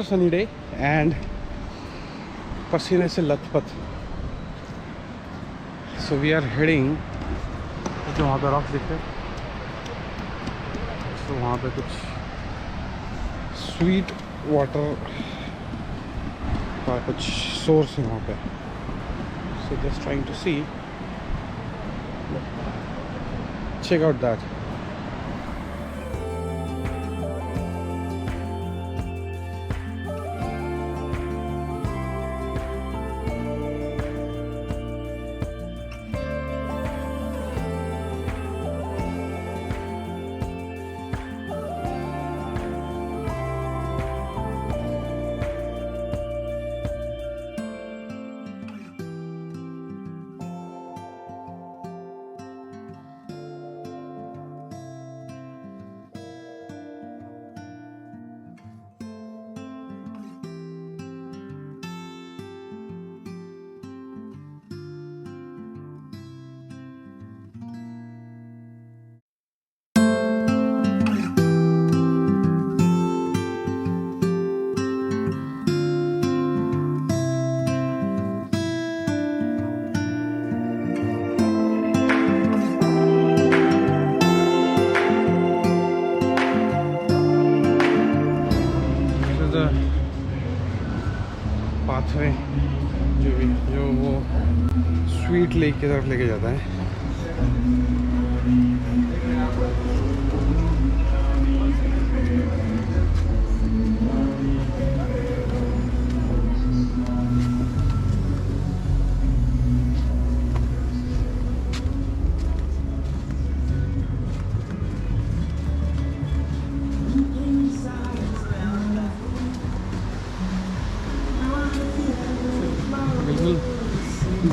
super sunny day and पसीने से लथपथ. So we are heading. जो वहाँ पे रॉक्स दिख रहे हैं, तो वहाँ पे कुछ स्वीट वाटर का कुछ सोर्स है वहाँ पे. So just trying to see, check out that. Pathway जो वो स्वीट लेक की तरफ लेके जाता है.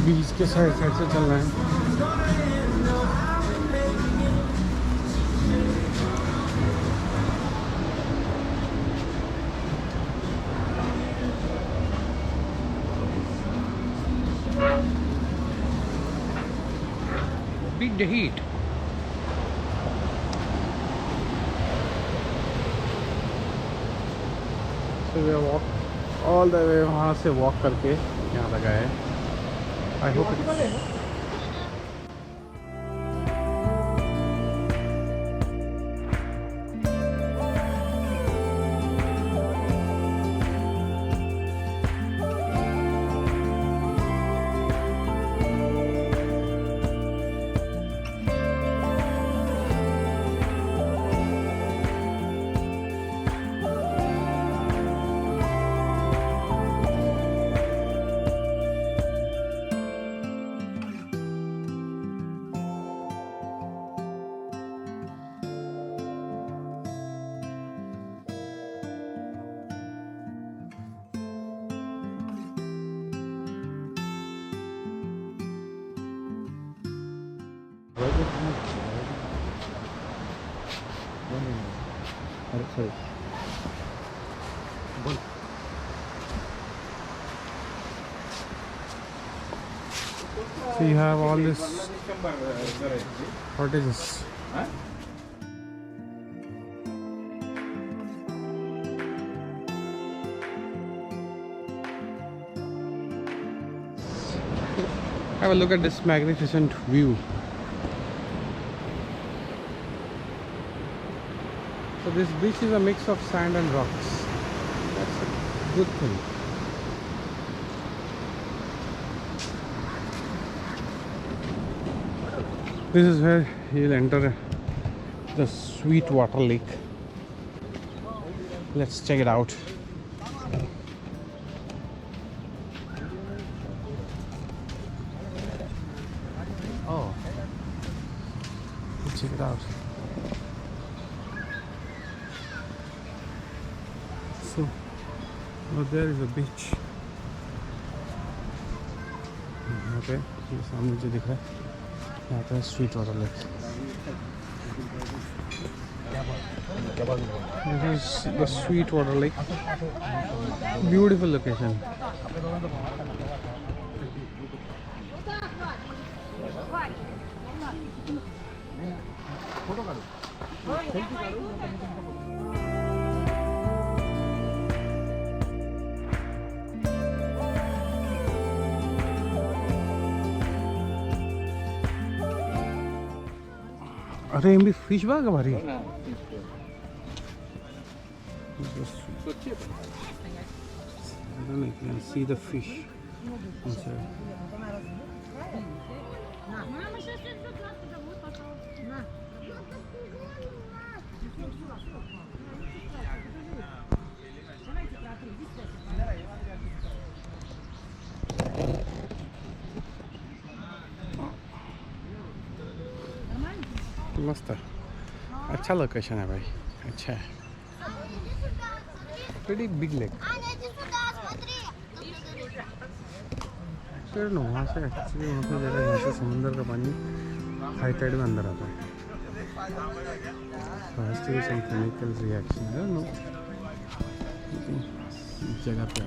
बीच के साइड से चल रहे हैं. Beat the heat. So we walk all the way वहाँ से walk करके यहाँ तक आए. I hope it's So you have all this cottages. Have a look at this magnificent view. So this beach is a mix of sand and rocks. That's a good thing. This is where you'll enter the sweet water lake. Let's check it out. Oh, let's check it out. So, oh, there is a beach. Okay, ये सामने जो दिख रहा है यहाँ पे sweet water lake. This is the sweet water lake. Beautiful location. अरे M B fish बाग भारी I can see the fish inside. मस्त है, अच्छा लोकेशन है भाई, अच्छा है. Pretty big lake. फिर नो वहाँ से एक्चुअली वहाँ पे जगह यहाँ से समुंदर का पानी हाई टाइड में अंदर आता है. सम केमिकल्स रिएक्शन है नो जगह पे.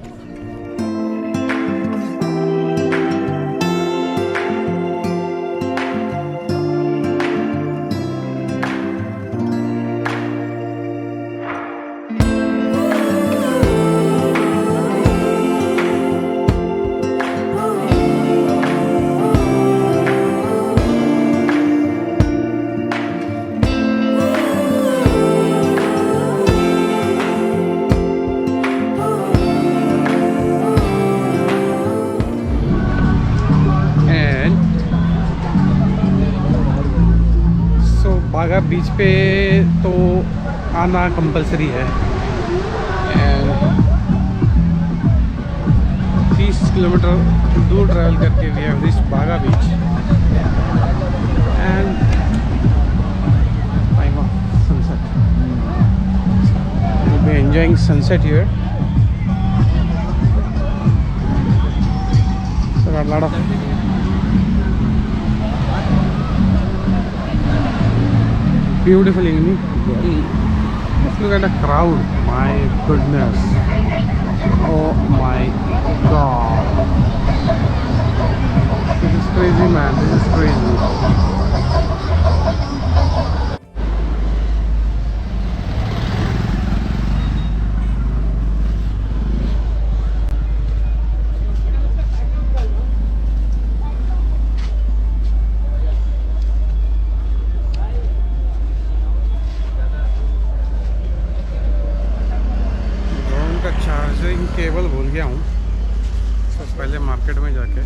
बागा बीच पे तो आना कंपलसरी है. एंड 30 किलोमीटर दूर ट्रैवल करके we have reached Baga beach and time of sunset. Will be enjoying sunset here. So a lot of beautiful evening. Let's look at the crowd. My goodness. Oh my god. This is crazy, man. This is crazy. Charging cable भूल गया हूँ, तो पहले market में जाके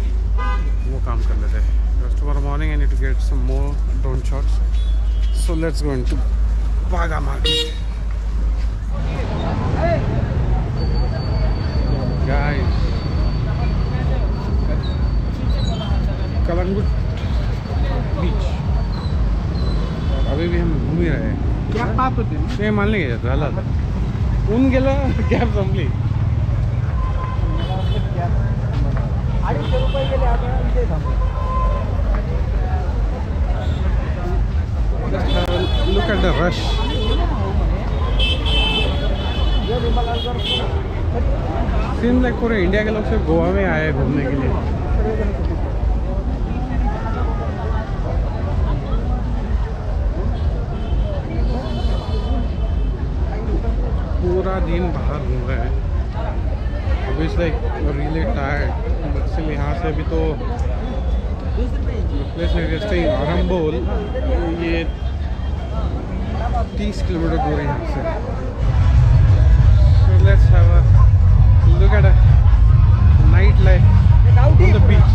वो काम कर लेते हैं. Tomorrow morning I need to get some more drone shots. So let's go into Baga market. Guys, Calangute beach अभी भी हम घूम ही रहे हैं. क्या बात होती है, ते मान लेंगे झाला ऊन गेलं कॅब संपली. 250 रुपये गेले आता इथे थांबलो. Look at the rush. Seems like पूरे इंडिया के लोग सिर्फ गोवा में आए हैं घूमने के लिए. पूरा दिन बाहर घूम रहे हैं. Obviously really tired, but still यहाँ से भी तो प्लेस में स्टेइंग आरंबोल ये 30 किलोमीटर दूर है यहाँ से. So let's have a look at a night life on the beach.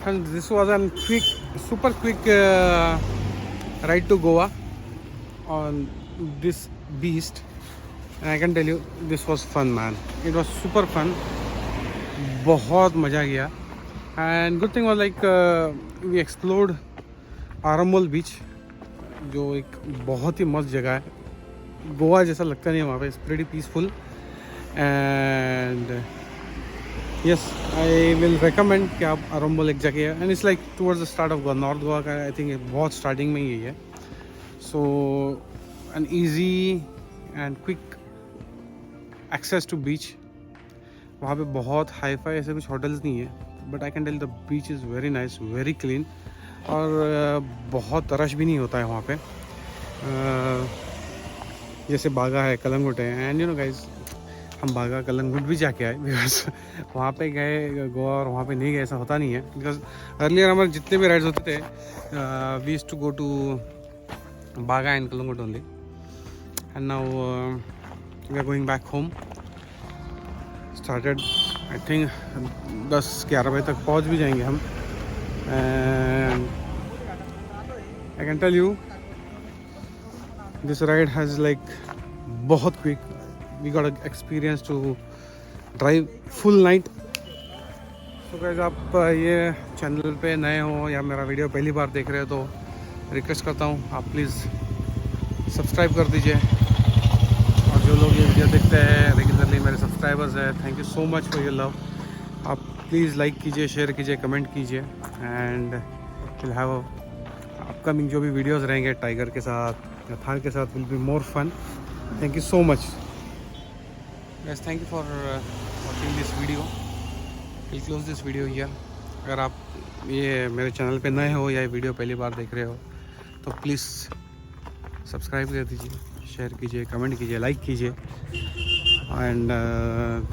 And this was a super quick ride to Goa on this beast. And I can tell you, this was fun, man. It was super fun. बहुत मज़ा गया. And good thing was like we explored Arambol beach, जो एक बहुत ही मस्त जगह है. गोवा जैसा लगता नहीं है वहाँ पे. It's pretty peaceful. And yes, I will recommend कि आप Arambol एक जगह है. And it's like towards the start of Goa. North Goa का I think बहुत starting में ही है. So an easy and quick access to beach. वहाँ पे बहुत हाई फाई ऐसे कुछ होटल्स नहीं है. But I can tell the beach is very nice, very clean. और बहुत रश भी नहीं होता है वहाँ पे. जैसे बागा है, कलंगुट है. एंड यू नो गाइज, हम बागा कलंगुट भी जाके आए बिकॉज वहाँ पे गए गोवा और वहाँ पे नहीं गए ऐसा होता नहीं है. बिकॉज अर्लियर हमारे जितने भी राइड्स होते थे we used to go to Baga and Calangute only. And now we are going back home. Started I think 10-11 बजे तक पहुँच भी जाएंगे हम. And I can tell you this ride has like बहुत quick. We got experience to drive full night. तो guys, आप ये चैनल पे नए हो या मेरा वीडियो पहली बार देख रहे हो तो रिक्वेस्ट करता हूँ आप प्लीज़ सब्सक्राइब कर दीजिए. और जो लोग ये वीडियो देखते हैं रेगुलरली, मेरे सब्सक्राइबर्स हैं, thank you so much for your love. आप प्लीज़ लाइक कीजिए, शेयर कीजिए, कमेंट कीजिए. एंड विल हैव अपकमिंग जो भी वीडियोस रहेंगे टाइगर के साथ या थार के साथ will be more fun. Thank you so much guys. Thank you for watching this video. Will close this video here. अगर आप ये मेरे चैनल पे नए हो या ये वीडियो पहली बार देख रहे हो तो प्लीज़ सब्सक्राइब कर दीजिए, शेयर कीजिए, कमेंट कीजिए, लाइक कीजिए. And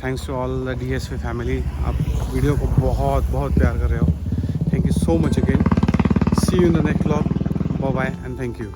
thanks to all the DSV फैमिली. आप वीडियो को बहुत बहुत प्यार कर रहे हो. Thank you so much again. See you in the next vlog. Bye bye and thank you.